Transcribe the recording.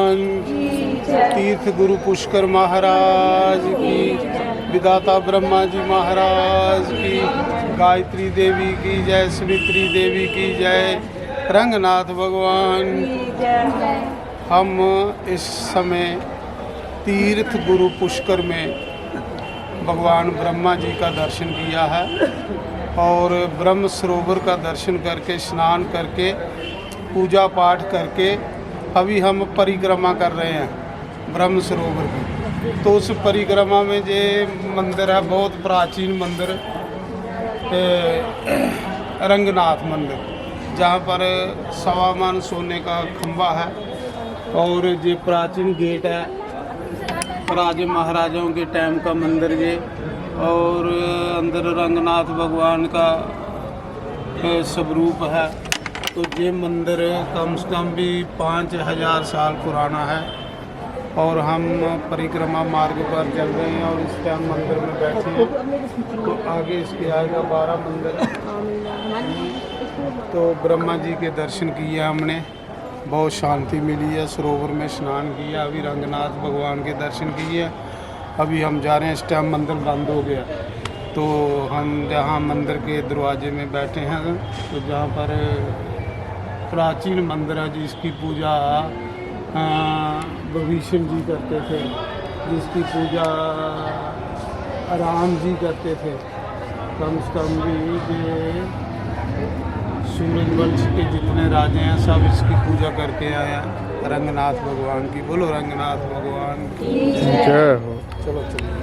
भगवान तीर्थ गुरु पुष्कर महाराज की, विधाता ब्रह्मा जी महाराज की, गायत्री देवी की जय, सावित्री देवी की जय, रंगनाथ भगवान। हम इस समय तीर्थ गुरु पुष्कर में भगवान ब्रह्मा जी का दर्शन किया है और ब्रह्म सरोवर का दर्शन करके, स्नान करके, पूजा पाठ करके अभी हम परिक्रमा कर रहे हैं ब्रह्म सरोवर की। तो उस परिक्रमा में जो मंदिर है, बहुत प्राचीन मंदिर, रंगनाथ मंदिर, जहाँ पर सवा मन सोने का खंबा है और ये प्राचीन गेट है, राजे महाराजाओं के टाइम का मंदिर ये, और अंदर रंगनाथ भगवान का स्वरूप है। तो ये मंदिर कम से कम भी 5000 साल पुराना है और हम परिक्रमा मार्ग पर चल रहे हैं और इस टाइम मंदिर में बैठे हैं। तो आगे इसके आएगा 12 मंदिर। तो ब्रह्मा जी के दर्शन किए हमने, बहुत शांति मिली है, सरोवर में स्नान किया, अभी रंगनाथ भगवान के दर्शन किए। अभी हम जा रहे हैं, इस टाइम मंदिर बंद हो गया। तो हम जहाँ मंदिर के दरवाजे में बैठे हैं, तो जहाँ पर प्राचीन मंदिर है जिसकी पूजा विभीषण जी करते थे, जिसकी पूजा राम जी करते थे, कम से कम भी सूरजवंश के जितने राजे हैं सब इसकी पूजा करके आए हैं। रंगनाथ भगवान की, बोलो रंगनाथ भगवान की जय हो। चलो चलो।